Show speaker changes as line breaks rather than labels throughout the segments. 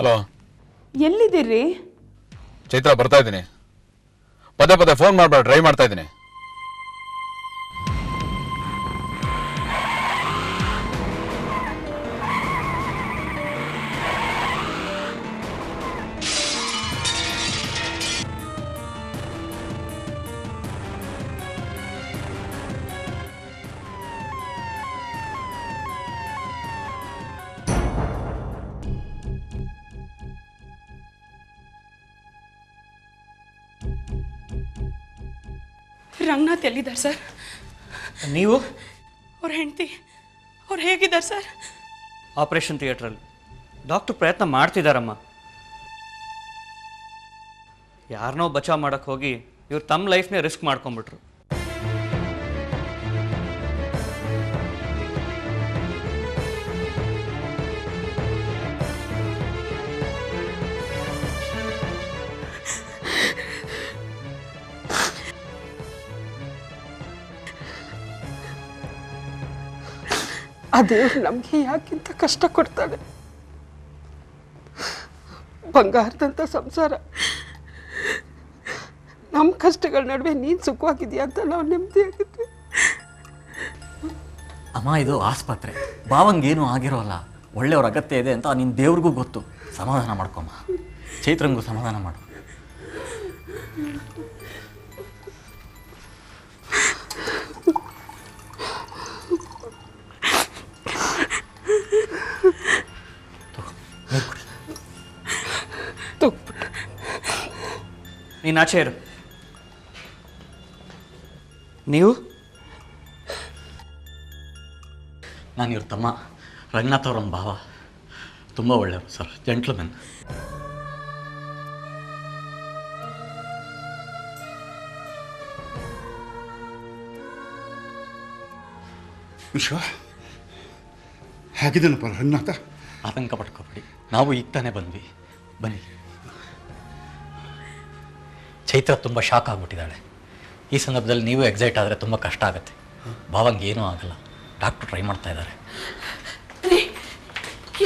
Hello,
ಎಲ್ಲಿದ್ದೀರಿ?
ಚೈತ್ರ ಬರ್ತಾ ಇದ್ದೀನಿ. ಪದೇ ಪದೇ ಫೋನ್ ಮಾಡ್ಬೇಡ, ಟ್ರೈ ಮಾಡ್ತಾ ಇದ್ದೀನಿ.
ರಂಗನಾಥ್ ಎಲ್ಲಿದ್ದಾರೆ ಸರ್?
ನೀವು?
ಅವ್ರ ಹೆಂಡತಿ ಅವ್ರು ಹೇಗಿದ್ದಾರೆ ಸರ್?
ಆಪರೇಷನ್ ಥಿಯೇಟ್ರಲ್ಲಿ ಡಾಕ್ಟ್ರು ಪ್ರಯತ್ನ ಮಾಡ್ತಿದ್ದಾರಮ್ಮ. ಯಾರನ್ನೋ ಬಚಾವ್ ಮಾಡೋಕ್ಕೆ ಹೋಗಿ ಇವ್ರು ತಮ್ಮ ಲೈಫ್ನೇ ರಿಸ್ಕ್ ಮಾಡ್ಕೊಂಡ್ಬಿಟ್ರು.
ಆ ದೇವ್ರು ನಮಗೆ ಯಾಕಿಂತ ಕಷ್ಟ ಕೊಡ್ತಾನೆ? ಬಂಗಾರದಂಥ ಸಂಸಾರ, ನಮ್ಮ ಕಷ್ಟಗಳ ನಡುವೆ ನೀನು ಸುಖವಾಗಿದೆಯಾ ಅಂತ ನಾವು ನೆಮ್ಮದಿ ಆಗಿದ್ವಿ.
ಅಮ್ಮ, ಇದು ಆಸ್ಪತ್ರೆ, ಭಾವಂಗೇನು ಆಗಿರೋಲ್ಲ. ಒಳ್ಳೆಯವ್ರ ಅಗತ್ಯ ಇದೆ ಅಂತ ನಿನ್ನ ದೇವ್ರಿಗೂ ಗೊತ್ತು. ಸಮಾಧಾನ ಮಾಡ್ಕೊಮ್ಮ, ಚೈತ್ರಂಗೂ ಸಮಾಧಾನ ಮಾಡು.
ನೀನು ಆಚೆ ಇರು. ನೀವು?
ನಾನು ಇವ್ರ ತಮ್ಮ, ರಂಗನಾಥ್ ಅವರಮ್ಮ ಭಾವ. ತುಂಬ ಒಳ್ಳೆಯವರು ಸರ್, ಜೆಂಟ್ಲ್ಮೆನ್.
ವಿಶ್ವ ಹೇಗಿದ್ದಾನಪ್ಪ ರಂಗನಾಥ?
ಆತಂಕ ಪಡ್ಕೋಬೇಡಿ, ನಾವು ಈಗ ತಾನೇ ಬಂದ್ವಿ. ಬನ್ನಿ. ಚೈತ್ರ ತುಂಬ ಶಾಕ್ ಆಗಿಬಿಟ್ಟಿದ್ದಾಳೆ. ಈ ಸಂದರ್ಭದಲ್ಲಿ ನೀವು ಎಕ್ಸೈಟ್ ಆದರೆ ತುಂಬ ಕಷ್ಟ ಆಗುತ್ತೆ. ಭಾವಂಗೆ ಏನೂ ಆಗಲ್ಲ, ಡಾಕ್ಟ್ರು ಟ್ರೈ ಮಾಡ್ತಾ ಇದ್ದಾರೆ.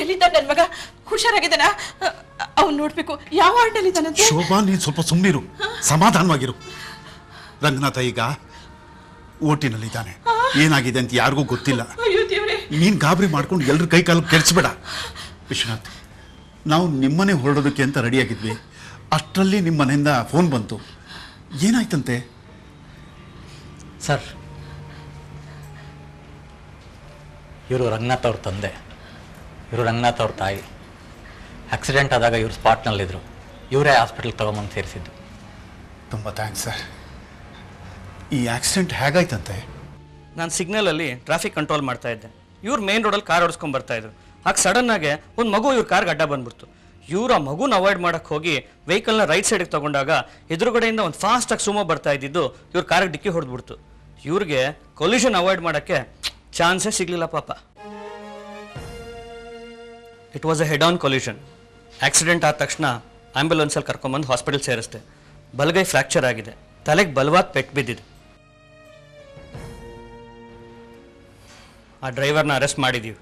ಎಲ್ಲಿದ್ದ ನನ್ನ ಮಗ? ಹುಷಾರಾಗಿದ್ದಾನ? ಅವ್ನು ನೋಡ್ಬೇಕು. ಯಾವ ವಾರ್ಡಲ್ಲಿದ್ದಾನಂತೆ?
ಶೋಭಾ, ನೀನು ಸ್ವಲ್ಪ ಸುಮ್ಮನಿರು, ಸಮಾಧಾನವಾಗಿರು. ರಂಗನಾಥ ಈಗ ಓಟಿನಲ್ಲಿದ್ದಾನೆ. ಏನಾಗಿದೆ ಅಂತ ಯಾರಿಗೂ ಗೊತ್ತಿಲ್ಲ. ನೀನು ಗಾಬರಿ ಮಾಡ್ಕೊಂಡು ಎಲ್ರ ಕೈ ಕಾಲು ಕೆಡಿಸ್ಬೇಡ. ವಿಶ್ವನಾಥ್, ನಾವು ನಿಮ್ಮನೆ ಹೊರಡೋದಕ್ಕೆ ಅಂತ ರೆಡಿಯಾಗಿದ್ವಿ. ಅಷ್ಟರಲ್ಲಿ ನಿಮ್ಮ ಮನೆಯಿಂದ ಫೋನ್ ಬಂತು. ಏನಾಯ್ತಂತೆ?
ಸರ್, ಇವರು ರಂಗನಾಥ್ ಅವ್ರ ತಂದೆ, ಇವರು ರಂಗನಾಥ್ ಅವ್ರ ತಾಯಿ. ಆಕ್ಸಿಡೆಂಟ್ ಆದಾಗ ಇವರು ಸ್ಪಾಟ್ನಲ್ಲಿದ್ದರು. ಇವರೇ ಹಾಸ್ಪಿಟಲ್ಗೆ ತಗೊಂಬಂದು ಸೇರಿಸಿದ್ದು.
ತುಂಬ ಥ್ಯಾಂಕ್ಸ್ ಸರ್. ಈ ಆಕ್ಸಿಡೆಂಟ್ ಹೇಗಾಯ್ತಂತೆ?
ನಾನು ಸಿಗ್ನಲಲ್ಲಿ ಟ್ರಾಫಿಕ್ ಕಂಟ್ರೋಲ್ ಮಾಡ್ತಾ ಇದ್ದೆ. ಇವ್ರು ಮೇನ್ ರೋಡಲ್ಲಿ ಕಾರ್ ಓಡಿಸ್ಕೊಂಡು ಬರ್ತಾಯಿದ್ರು. ಆಗ ಸಡನ್ನಾಗೆ ಒಂದು ಮಗು ಇವ್ರ ಕಾರ್ಗೆ ಅಡ್ಡ ಬಂದ್ಬಿಡ್ತು. ಇವ್ರು ಆ ಮಗುನ ಅವಾಯ್ಡ್ ಮಾಡೋಕ್ಕೆ ಹೋಗಿ ವೆಹಿಕಲ್ನ ರೈಟ್ ಸೈಡಿಗೆ ತೊಗೊಂಡಾಗ ಎದುರುಗಡೆಯಿಂದ ಒಂದು ಫಾಸ್ಟಾಗಿ ಸುಮೋ ಬರ್ತಾ ಇದ್ದಿದ್ದು ಇವ್ರ ಕಾರ್ಗೆ ಡಿಕ್ಕಿ ಹೊಡೆದ್ಬಿಡ್ತು. ಇವ್ರಿಗೆ ಕೊಲ್ಯೂಷನ್ ಅವಾಯ್ಡ್ ಮಾಡೋಕ್ಕೆ ಚಾನ್ಸೇ ಸಿಗಲಿಲ್ಲ ಪಾಪ. It was a head on collusion. Accident ಆದ ತಕ್ಷಣ ಆಂಬ್ಯುಲೆನ್ಸಲ್ಲಿ ಕರ್ಕೊಂಬಂದು ಹಾಸ್ಪಿಟಲ್ ಸೇರಿಸ್ದೆ. ಬಲಗೈ ಫ್ರ್ಯಾಕ್ಚರ್ ಆಗಿದೆ, ತಲೆಗೆ ಬಲವಾದ ಪೆಟ್ಟು ಬಿದ್ದಿದೆ. ಆ ಡ್ರೈವರ್ನ ಅರೆಸ್ಟ್ ಮಾಡಿದ್ದೀವಿ.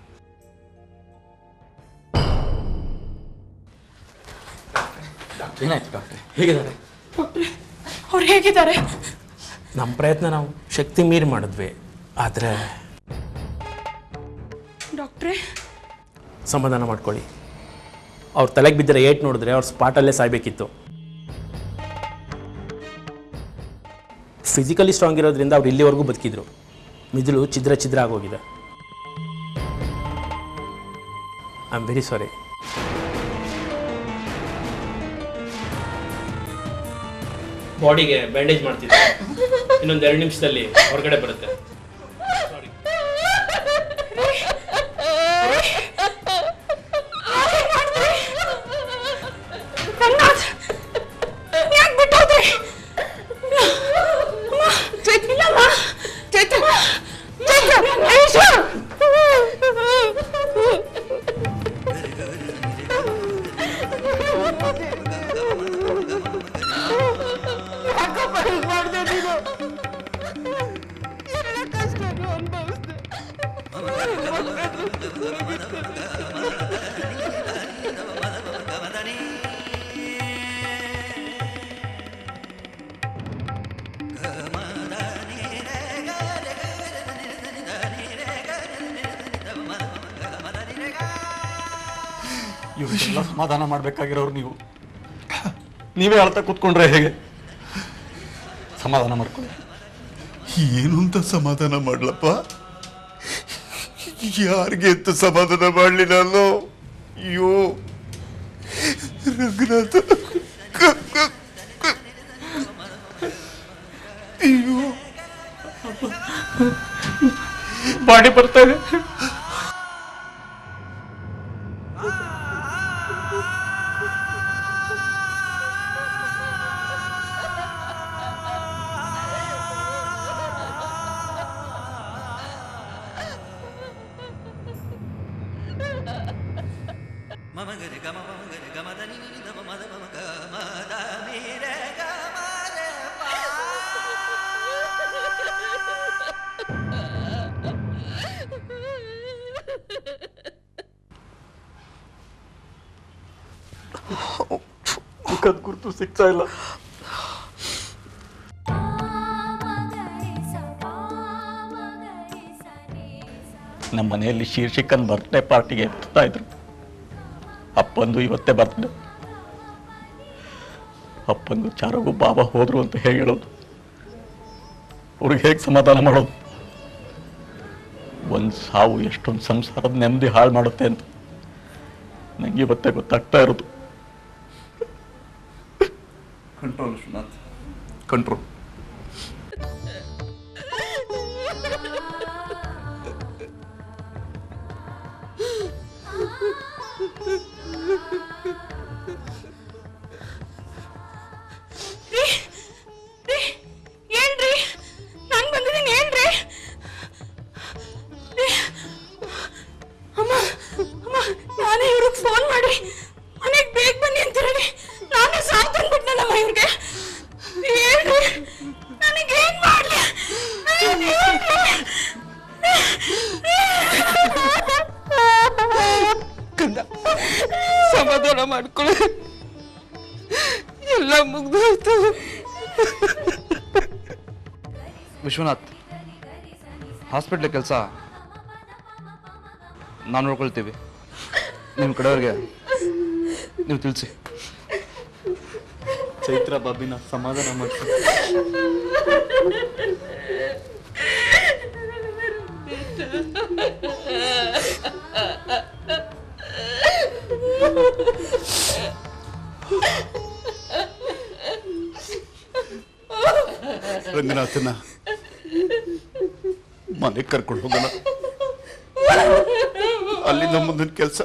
ಏನಾಯ್ತು ಡಾಕ್ಟ್ರೆ? ಹೇಗಿದ್ದಾರೆ?
ಅವ್ರು ಹೇಗಿದ್ದಾರೆ?
ನಮ್ಮ ಪ್ರಯತ್ನ ನಾವು ಶಕ್ತಿ ಮೀರಿ ಮಾಡಿದ್ವಿ. ಆದರೆ
ಡಾಕ್ಟ್ರೇ,
ಸಮಾಧಾನ ಮಾಡ್ಕೊಳ್ಳಿ. ಅವ್ರ ತಲೆಗೆ ಬಿದ್ದರೆ ಏಟ್ ನೋಡಿದ್ರೆ ಅವ್ರ ಸ್ಪಾಟಲ್ಲೇ ಸಾಯ್ಬೇಕಿತ್ತು. ಫಿಸಿಕಲಿ ಸ್ಟ್ರಾಂಗ್ ಇರೋದ್ರಿಂದ ಅವ್ರು ಇಲ್ಲಿವರೆಗೂ ಬದುಕಿದ್ರು. ಮಿದುಳು ಛಿದ್ರ ಛಿದ್ರ ಆಗೋಗಿದೆ. I am very sorry. ಬಾಡಿಗೆ ಬ್ಯಾಂಡೇಜ್ ಮಾಡ್ತಿದ್ದೆ. ಇನ್ನೊಂದು 2 ನಿಮಿಷದಲ್ಲಿ ಹೊರಗಡೆ ಬರುತ್ತೆ.
ಇವರೆಲ್ಲ ಸಮಾಧಾನ ಮಾಡ್ಬೇಕಾಗಿರೋರು ನೀವು ನೀವೇ ಅಳ್ತಾ ಕೂತ್ಕೊಂಡ್ರೆ ಹೇಗೆ? ಸಮಾಧಾನ ಮಾಡ್ಕೊಳ್ಳಿ.
ಏನು ಅಂತ ಸಮಾಧಾನ ಮಾಡ್ಲಪ್ಪ? ಯಾರಿಗೆ ಅಂತ ಸಮಾಧಾನ ಮಾಡಲಿ ನಾನು? ಅಯ್ಯೋ ರಂಗನಾಥ, ಅಯ್ಯೋ
ಬಾಡಿ ಬರ್ತಾ ಇದೆ.
ಮುಖದ ಗುರುತು ಸಿಗ್ತಾ ಇಲ್ಲ. ನಮ್ಮ ಮನೆಯಲ್ಲಿ ಶೀರ್ಷಿಕನ್ ಬರ್ತ್ಡೇ ಪಾರ್ಟಿಗೆ ಎತ್ತಾ ಇದ್ರು. ಅಪ್ಪಂದು ಇವತ್ತೇ ಬರ್ತ್ಡೇ. ಅಪ್ಪಂದು ಚಾರಗೂ ಬಾಬಾ ಹೋದ್ರು ಅಂತ ಹೇಗೆ ಹೇಳೋದು? ಅವ್ರಿಗೆ ಹೇಗೆ ಸಮಾಧಾನ ಮಾಡೋದು? ಒಂದು ಸಾವು ಎಷ್ಟೊಂದು ಸಂಸಾರದ ನೆಮ್ಮದಿ ಹಾಳು ಮಾಡುತ್ತೆ ಅಂತ ನಂಗೆ ಇವತ್ತೇ ಗೊತ್ತಾಗ್ತಾ ಇರೋದು. Control Vishwanath, control.
ಏನ್ರಿ ನಾನು ಬಂದಿದ್ದೀನಿ, ಏನ್ರಿ? ಅಮ್ಮ ಅಮ್ಮ, ನಾನೇ ಇವ್ರಿಗೆ ಫೋನ್ ಮಾಡಿ ಮನೆಗೆ ಬೇಗ ಬನ್ನಿ ಅಂತ ಹೇಳಿ ನಾನೇ ಸಾವು ತಂದ್ಬಿಟ್ನಲ್ಲಮ್ಮ ಇವ್ರಿಗೆ. ಹೇಳ್ರಿ, ನನಗೇನ್ ಮಾಡ್ಲಿ? ಸಮಾಧಾನ ಮಾಡ್ಕೊಳ್ಳಿ, ಎಲ್ಲ ಮುಗ್ದೋಯ್ತು.
ವಿಶ್ವನಾಥ್, ಹಾಸ್ಪಿಟ್ಲ್ ಕೆಲಸ ನಾವು ನೋಡ್ಕೊಳ್ತೀವಿ. ನಿಮ್ಮ ಕಡೆಯವ್ರಿಗೆ ನೀವು ತಿಳಿಸಿ.
ಚೈತ್ರ ಬಾಬಿನ ಸಮಾಧಾನ ಮಾಡ್ತೀನಿ.
ರಂಗನಾಥನ ಮನೆಗೆ ಕರ್ಕೊಂಡು ಹೋಗೋಣ. ಅಲ್ಲಿಂದ ಮುಂದಿನ ಕೆಲಸ.